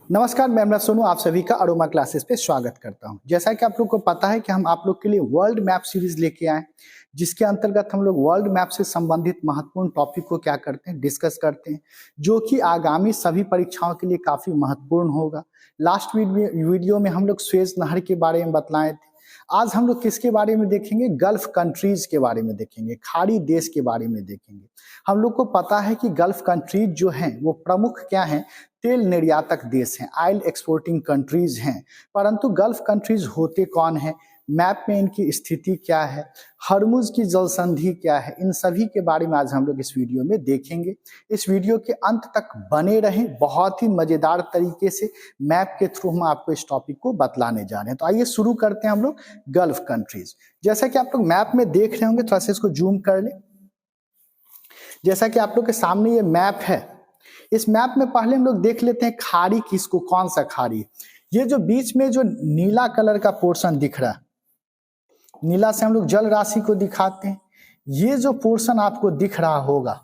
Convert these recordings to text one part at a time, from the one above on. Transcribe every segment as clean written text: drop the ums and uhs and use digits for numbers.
नमस्कार, मैं अमृत सोनू आप सभी का अरोमा क्लासेस पे स्वागत करता हूं। जैसा कि आप लोग को पता है कि हम आप लोग के लिए वर्ल्ड मैप सीरीज लेके आए, जिसके अंतर्गत हम लोग वर्ल्ड मैप से संबंधित महत्वपूर्ण टॉपिक को क्या करते हैं, डिस्कस करते हैं, जो कि आगामी सभी परीक्षाओं के लिए काफी महत्वपूर्ण होगा। लास्ट वीडियो में हम लोग सुएज नहर के बारे में बतलाए थे। आज हम लोग किसके बारे में देखेंगे? गल्फ कंट्रीज के बारे में देखेंगे, खाड़ी देश के बारे में देखेंगे। हम लोग को पता है कि गल्फ कंट्रीज जो हैं वो प्रमुख क्या हैं? तेल निर्यातक देश हैं, ऑयल एक्सपोर्टिंग कंट्रीज हैं। परंतु गल्फ कंट्रीज होते कौन हैं? मैप में इनकी स्थिति क्या है? हरमुज की जल संधि क्या है? इन सभी के बारे में आज हम लोग इस वीडियो में देखेंगे। इस वीडियो के अंत तक बने रहें, बहुत ही मजेदार तरीके से मैप के थ्रू हम आपको इस टॉपिक को बतलाने जा रहे हैं। तो आइए शुरू करते हैं हम लोग गल्फ कंट्रीज। जैसा कि आप लोग मैप में देख रहे होंगे, थोड़ा सा इसको जूम कर लें। जैसा कि आप लोग के सामने ये मैप है, इस मैप में पहले हम लोग देख लेते हैं खाड़ी किसको, कौन सा खाड़ी। ये जो बीच में जो नीला कलर का पोर्शन दिख रहा है, नीला से हम लोग जल राशि को दिखाते हैं। ये जो पोर्शन आपको दिख रहा होगा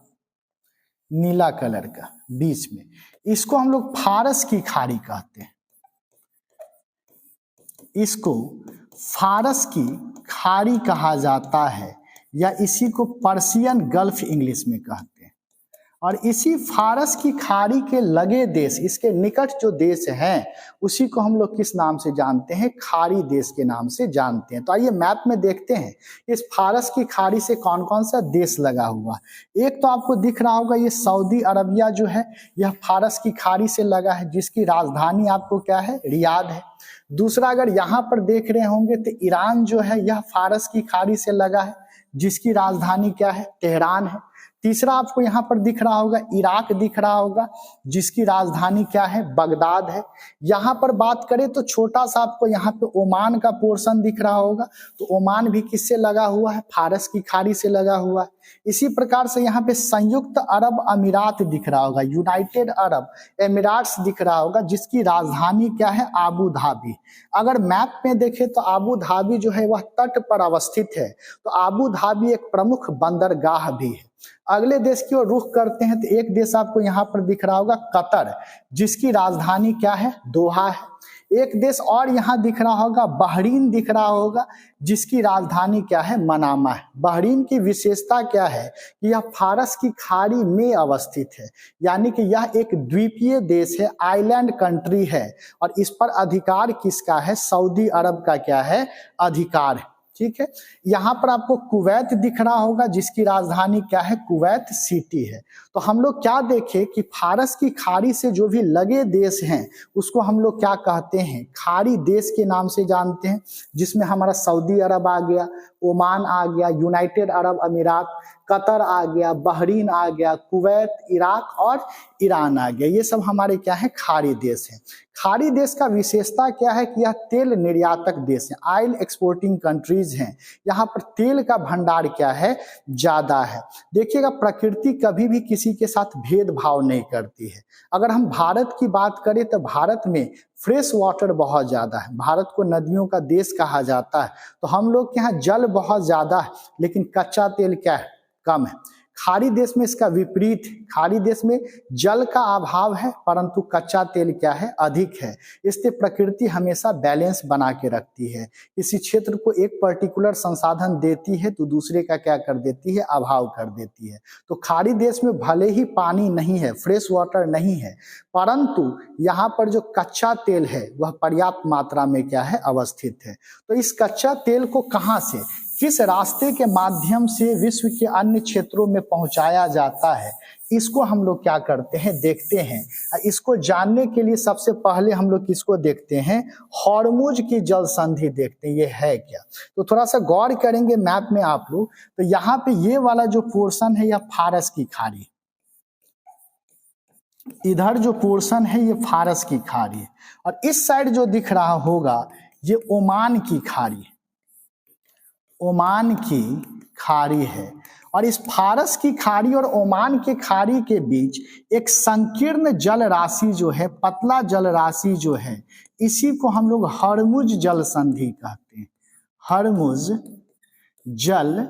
नीला कलर का बीच में, इसको हम लोग फारस की खाड़ी कहते हैं। इसको फारस की खाड़ी कहा जाता है, या इसी को पर्शियन गल्फ इंग्लिश में कहते हैं। और इसी फारस की खाड़ी के लगे देश, इसके निकट जो देश हैं, उसी को हम लोग किस नाम से जानते हैं? खाड़ी देश के नाम से जानते हैं। तो आइए मैप में देखते हैं इस फारस की खाड़ी से कौन कौन सा देश लगा हुआ। एक तो आपको दिख रहा होगा ये सऊदी अरबिया जो है, यह फारस की खाड़ी से लगा है, जिसकी राजधानी आपको क्या है? रियाद है। दूसरा अगर यहाँ पर देख रहे होंगे तो ईरान जो है, यह फारस की खाड़ी से लगा है, जिसकी राजधानी क्या है? तेहरान है। तीसरा आपको यहाँ पर दिख रहा होगा इराक दिख रहा होगा, जिसकी राजधानी क्या है? बगदाद है। यहाँ पर बात करें तो छोटा सा आपको यहाँ पे ओमान का पोर्शन दिख रहा होगा, तो ओमान भी किससे लगा हुआ है? फारस की खाड़ी से लगा हुआ है। इसी प्रकार से यहाँ पे संयुक्त अरब अमीरात दिख रहा होगा, यूनाइटेड अरब एमिराट्स दिख रहा होगा, जिसकी राजधानी क्या है? Abu Dhabi. अगर मैप में देखें तो आबू धाबी जो है वह तट पर अवस्थित है, तो आबू धाबी एक प्रमुख बंदरगाह भी है। अगले देश की ओर रुख करते हैं तो एक देश आपको यहाँ पर दिख रहा होगा कतर, जिसकी राजधानी क्या है? दोहा है। एक देश और यहाँ दिख रहा होगा बहरीन दिख रहा होगा, जिसकी राजधानी क्या है? मनामा है। बहरीन की विशेषता क्या है कि यह फारस की खाड़ी में अवस्थित है, यानी कि यह एक द्वीपीय देश है, आइलैंड कंट्री है, और इस पर अधिकार किसका है? सऊदी अरब का क्या है? अधिकार है। ठीक है। यहाँ पर आपको कुवैत दिख रहा होगा, जिसकी राजधानी क्या है? कुवैत सिटी है। तो हम लोग क्या देखें कि फारस की खाड़ी से जो भी लगे देश हैं, उसको हम लोग क्या कहते हैं? खाड़ी देश के नाम से जानते हैं, जिसमें हमारा सऊदी अरब आ गया, ओमान आ गया, यूनाइटेड अरब अमीरात, कतर आ गया, बहरीन आ गया, कुवैत, इराक और ईरान आ गया। ये सब हमारे क्या है? खाड़ी देश हैं। खाड़ी देश का विशेषता क्या है कि यह तेल निर्यातक देश है, ऑयल एक्सपोर्टिंग कंट्रीज हैं। यहाँ पर तेल का भंडार क्या है? ज्यादा है। देखिएगा, प्रकृति कभी भी किसी के साथ भेदभाव नहीं करती है। अगर हम भारत की बात करें तो भारत में फ्रेश वाटर बहुत ज्यादा है, भारत को नदियों का देश कहा जाता है। तो हम लोग के यहाँ जल बहुत ज्यादा है, लेकिन कच्चा तेल क्या है? कम है। खाड़ी देश में इसका विपरीत, खाड़ी देश में जल का अभाव है, परंतु कच्चा तेल क्या है? अधिक है। इसलिए प्रकृति हमेशा बैलेंस बना के रखती है। किसी क्षेत्र को एक पर्टिकुलर संसाधन देती है तो दूसरे का क्या कर देती है? अभाव कर देती है। तो खाड़ी देश में भले ही पानी नहीं है, फ्रेश वाटर नहीं है, परंतु यहाँ पर जो कच्चा तेल है वह पर्याप्त मात्रा में क्या है? अवस्थित है। तो इस कच्चा तेल को कहाँ से, किस रास्ते के माध्यम से विश्व के अन्य क्षेत्रों में पहुंचाया जाता है, इसको हम लोग क्या करते हैं? देखते हैं। इसको जानने के लिए सबसे पहले हम लोग किसको देखते हैं? हॉर्मुज की जल संधि देखते हैं, ये है क्या। तो थोड़ा सा गौर करेंगे मैप में आप लोग, तो यहाँ पे ये वाला जो पोर्शन है यह फारस की खाड़ी, इधर जो पोर्शन है ये फारस की खाड़ी है, और इस साइड जो दिख रहा होगा ये ओमान की खाड़ी, ओमान की खाड़ी है। और इस फारस की खाड़ी और ओमान के खाड़ी के बीच एक संकीर्ण जल राशि जो है, पतला जल राशि जो है, इसी को हम लोग हरमुज जल संधि कहते हैं। हरमुज जल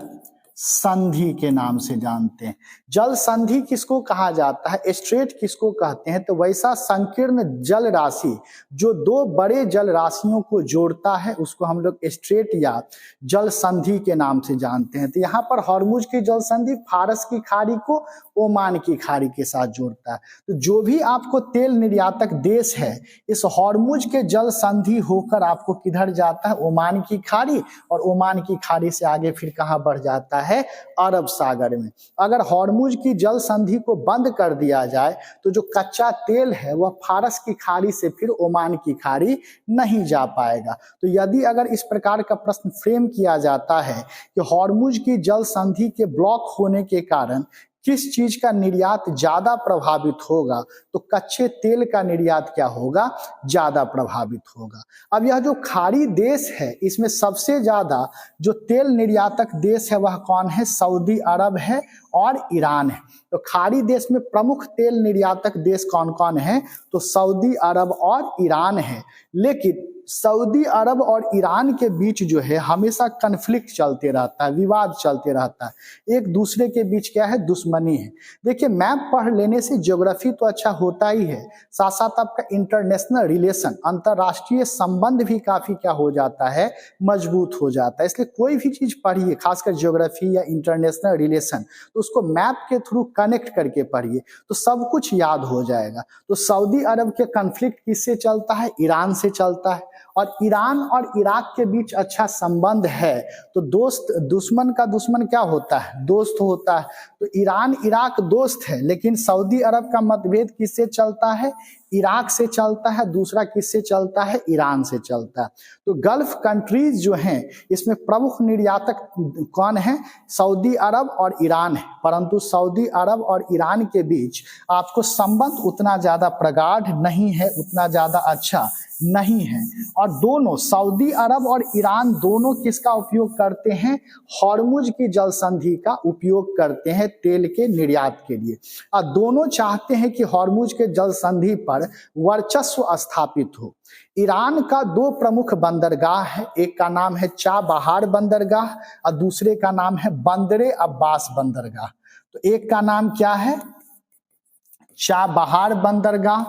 संधि के नाम से जानते हैं। जल संधि किसको कहा जाता है, स्ट्रेट किसको कहते हैं, तो वैसा संकीर्ण जल राशि जो दो बड़े जल राशियों को जोड़ता है उसको हम लोग स्ट्रेट या जल संधि के नाम से जानते हैं। तो यहाँ पर हॉर्मुज की जल संधि फारस की खाड़ी को ओमान की खाड़ी के साथ जोड़ता है। तो जो भी आपको तेल निर्यातक देश है इस हॉर्मुज के जल संधि होकर आपको किधर जाता है, ओमान की खाड़ी, और ओमान की खाड़ी से आगे फिर कहाँ बढ़ जाता है, अरब सागर में। अगर हॉर्मुज की जल संधि को बंद कर दिया जाए तो जो कच्चा तेल है वह फारस की खाड़ी से फिर ओमान की खाड़ी नहीं जा पाएगा। तो यदि अगर इस प्रकार का प्रश्न फ्रेम किया जाता है कि हॉर्मुज की जल संधि के ब्लॉक होने के कारण किस चीज का निर्यात ज्यादा प्रभावित होगा, तो कच्चे तेल का निर्यात क्या होगा, ज्यादा प्रभावित होगा। अब यह जो खाड़ी देश है इसमें सबसे ज्यादा जो तेल निर्यातक देश है वह कौन है, सऊदी अरब है और ईरान है। तो खाड़ी देश में प्रमुख तेल निर्यातक देश कौन कौन है, तो सऊदी अरब और ईरान है। लेकिन सऊदी अरब और ईरान के बीच जो है हमेशा कन्फ्लिक्ट चलते रहता है, विवाद चलते रहता है, एक दूसरे के बीच क्या है, दुश्मनी है। देखिए मैप पढ़ लेने से ज्योग्राफी तो अच्छा होता ही है, साथ साथ आपका इंटरनेशनल रिलेशन, अंतरराष्ट्रीय संबंध भी काफी क्या हो जाता है, मजबूत हो जाता है। इसलिए कोई भी चीज पढ़िए खासकर ज्योग्राफी या इंटरनेशनल रिलेशन तो उसको मैप के थ्रू कनेक्ट करके पढ़िए तो सब कुछ याद हो जाएगा। तो सऊदी अरब के कन्फ्लिक्ट किससे चलता है, ईरान से चलता है, और ईरान और इराक के बीच अच्छा संबंध है तो दोस्त दुश्मन का दुश्मन क्या होता है, दोस्त होता है। तो ईरान इराक दोस्त है, लेकिन सऊदी अरब का मतभेद किससे चलता है, इराक से चलता है, दूसरा किससे चलता है, ईरान से चलता है। तो गल्फ कंट्रीज जो हैं इसमें प्रमुख निर्यातक कौन है, सऊदी अरब और ईरान है। परंतु सऊदी अरब और ईरान के बीच आपको संबंध उतना ज्यादा प्रगाढ़ नहीं है, उतना ज्यादा अच्छा नहीं है। और दोनों सऊदी अरब और ईरान दोनों किसका उपयोग करते हैं, हॉर्मुज की जल संधि का उपयोग करते हैं तेल के निर्यात के लिए। और दोनों चाहते हैं कि हॉर्मुज के जल संधि पर वर्चस्व स्थापित हो। ईरान का दो प्रमुख बंदरगाह है, एक का नाम है चाबहार बंदरगाह और दूसरे का नाम है बंदरे अब्बास बंदरगाह। तो एक का नाम क्या है, चाबहार बंदरगाह,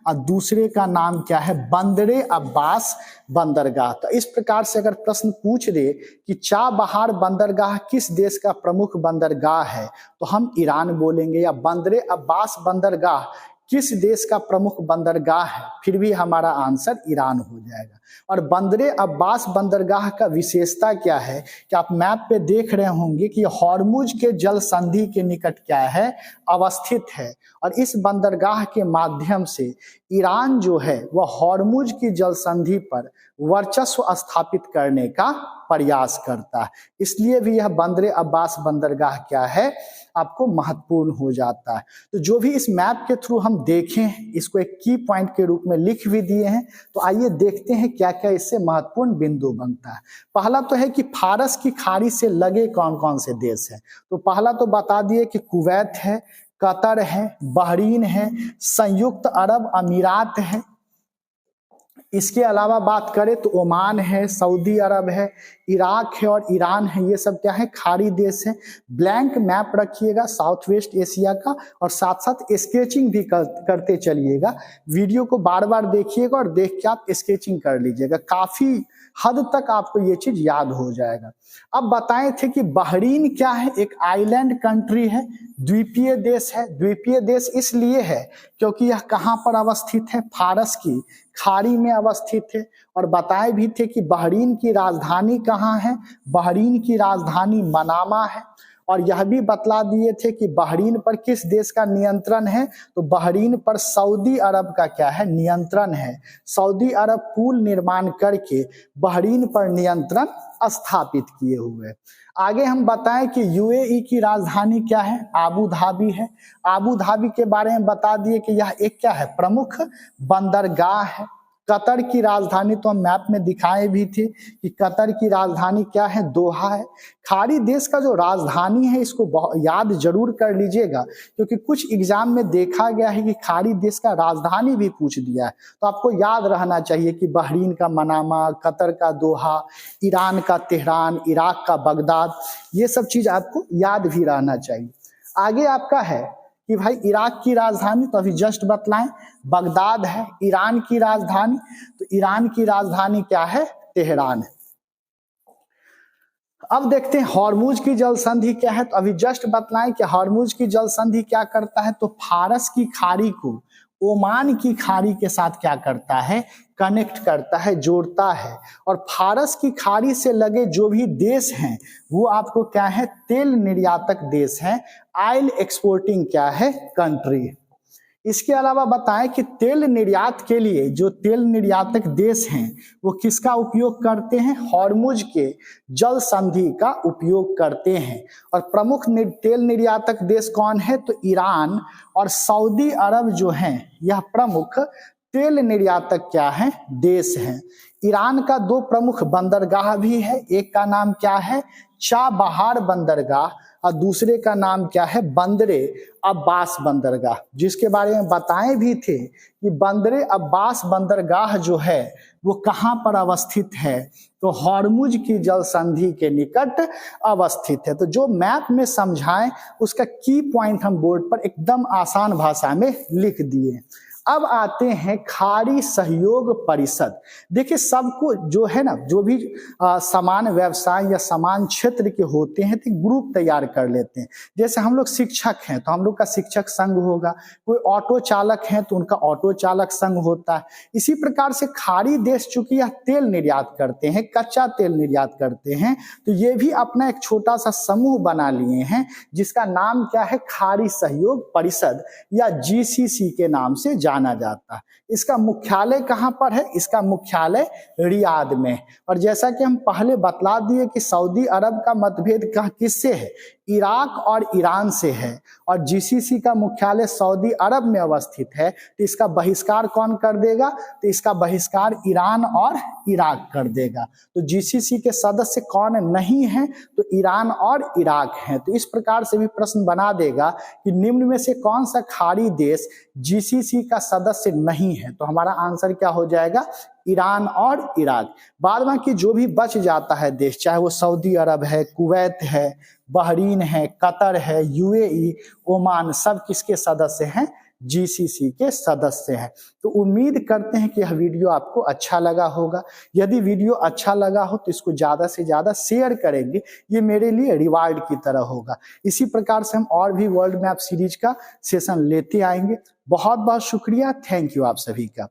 और दूसरे का नाम क्या है, बंदरे अब्बास बंदरगाह। तो इस प्रकार से अगर प्रश्न पूछ दे कि चाबहार बंदरगाह किस देश का प्रमुख बंदरगाह है तो हम ईरान बोलेंगे, या बंदरे अब्बास बंदरगाह किस देश का प्रमुख बंदरगाह है, फिर भी हमारा आंसर ईरान हो जाएगा। और बंदरे अब्बास बंदरगाह का विशेषता क्या है कि आप मैप पे देख रहे होंगे कि हॉर्मुज के जल संधि के निकट क्या है, अवस्थित है। और इस बंदरगाह के माध्यम से ईरान जो है वह हॉर्मुज की जल संधि पर वर्चस्व स्थापित करने का प्रयास करता है। इसलिए भी यह बंदरे अब्बास बंदरगाह क्या है, आपको महत्वपूर्ण हो जाता है। तो जो भी इस मैप के थ्रू हम देखें इसको एक की पॉइंट के रूप में लिख भी दिए हैं। तो आइए देखते हैं क्या क्या इससे महत्वपूर्ण बिंदु बनता है। पहला तो है कि फारस की खाड़ी से लगे कौन कौन से देश हैं। तो पहला तो बता दिए कि कुवैत है, कतर है, बहरीन है, संयुक्त अरब अमीरात है। इसके अलावा बात करें तो ओमान है, सऊदी अरब है, इराक है और ईरान है। ये सब क्या है, खाड़ी देश है। ब्लैंक मैप रखिएगा साउथ वेस्ट एशिया का, और साथ साथ स्केचिंग भी करते चलिएगा। वीडियो को बार बार देखिएगा और देख के आप स्केचिंग कर लीजिएगा, काफी हद तक आपको ये चीज याद हो जाएगा। अब बताए थे कि बहरीन क्या है, एक आइलैंड कंट्री है, द्वीपीय देश है। द्वीपीय देश इसलिए है क्योंकि यह कहाँ पर अवस्थित है, फारस की खाड़ी में अवस्थित है। और बताए भी थे कि बहरीन की राजधानी कहाँ है, बहरीन की राजधानी मनामा है। और यह भी बतला दिए थे कि बहरीन पर किस देश का नियंत्रण है, तो बहरीन पर सऊदी अरब का क्या है, नियंत्रण है। सऊदी अरब पुल निर्माण करके बहरीन पर नियंत्रण स्थापित किए हुए। आगे हम बताएं कि यूएई की राजधानी क्या है, आबू धाबी है। आबू धाबी के बारे में बता दिए कि यह एक क्या है, प्रमुख बंदरगाह है। कतर की राजधानी तो हम मैप में दिखाए भी थे कि कतर की राजधानी क्या है, दोहा है। खाड़ी देश का जो राजधानी है इसको याद जरूर कर लीजिएगा, क्योंकि कुछ एग्जाम में देखा गया है कि खाड़ी देश का राजधानी भी पूछ दिया है। तो आपको याद रहना चाहिए कि बहरीन का मनामा, कतर का दोहा, ईरान का तेहरान, इराक का बगदाद, ये सब चीज आपको याद भी रहना चाहिए। आगे आपका है कि भाई इराक की राजधानी तो अभी जस्ट बतलाएं, बगदाद है। ईरान की राजधानी, तो ईरान की राजधानी क्या है, तेहरान है। अब देखते हैं हॉर्मुज की जल संधि क्या है, तो अभी जस्ट बतलाएं कि हॉर्मुज की जल संधि क्या करता है, तो फारस की खाड़ी को ओमान की खाड़ी के साथ क्या करता है, कनेक्ट करता है, जोड़ता है। और फारस की खाड़ी से लगे जो भी देश हैं वो आपको क्या है, तेल निर्यातक देश हैं, ऑयल एक्सपोर्टिंग क्या है, कंट्री। इसके अलावा बताएं कि तेल निर्यात के लिए जो तेल निर्यातक देश हैं वो किसका उपयोग करते हैं, हॉर्मुज के जल संधि का उपयोग करते हैं। और प्रमुख तेल निर्यातक देश कौन है, तो ईरान और सऊदी अरब जो हैं यह प्रमुख तेल निर्यातक क्या है, देश हैं। ईरान का दो प्रमुख बंदरगाह भी है, एक का नाम क्या है, चाबहार बंदरगाह, और दूसरे का नाम क्या है, बंदरे अब्बास बंदरगाह, जिसके बारे में बताए भी थे कि बंदरे अब्बास बंदरगाह जो है वो कहाँ पर अवस्थित है, तो हॉर्मुज की जल संधि के निकट अवस्थित है। तो जो मैप में समझाएं उसका की पॉइंट हम बोर्ड पर एकदम आसान भाषा में लिख दिए। अब आते हैं खाड़ी सहयोग परिषद। देखिए सबको जो है ना, जो भी समान व्यवसाय या समान क्षेत्र के होते हैं तो ग्रुप तैयार कर लेते हैं। जैसे हम लोग शिक्षक हैं तो हम लोग का शिक्षक संघ होगा, कोई ऑटो चालक हैं तो उनका ऑटो चालक संघ होता है। इसी प्रकार से खाड़ी देश चूंकि यह तेल निर्यात करते हैं, कच्चा तेल निर्यात करते हैं, तो ये भी अपना एक छोटा सा समूह बना लिए हैं जिसका नाम क्या है, खाड़ी सहयोग परिषद या GCC के नाम से जाना जाता है। इसका मुख्यालय कहां पर है, इसका मुख्यालय रियाद में। और जैसा कि हम पहले बतला दिए कि सऊदी अरब का मतभेद किससे है, इराक और ईरान से है, और GCC का मुख्यालय सऊदी अरब में अवस्थित है। तो इसका बहिष्कार कौन कर देगा, तो इसका बहिष्कार ईरान और इराक कर देगा। तो GCC के सदस्य कौन नहीं है, तो ईरान और इराक हैं। तो इस प्रकार से भी प्रश्न बना देगा कि निम्न में से कौन सा खाड़ी देश GCC का सदस्य नहीं है, तो हमारा आंसर क्या हो जाएगा, ईरान और इराक। बाद बाकी जो भी बच जाता है देश, चाहे वो सऊदी अरब है, कुवैत है, बहरीन है, कतर है, UAE, ओमान, सब किसके सदस्य हैं, GCC के सदस्य हैं। तो उम्मीद करते हैं कि यह वीडियो आपको अच्छा लगा होगा। यदि वीडियो अच्छा लगा हो तो इसको ज़्यादा से ज़्यादा शेयर करेंगे, ये मेरे लिए रिवार्ड की तरह होगा। इसी प्रकार से हम और भी वर्ल्ड मैप सीरीज का सेशन लेते आएंगे। बहुत बहुत शुक्रिया, थैंक यू आप सभी का।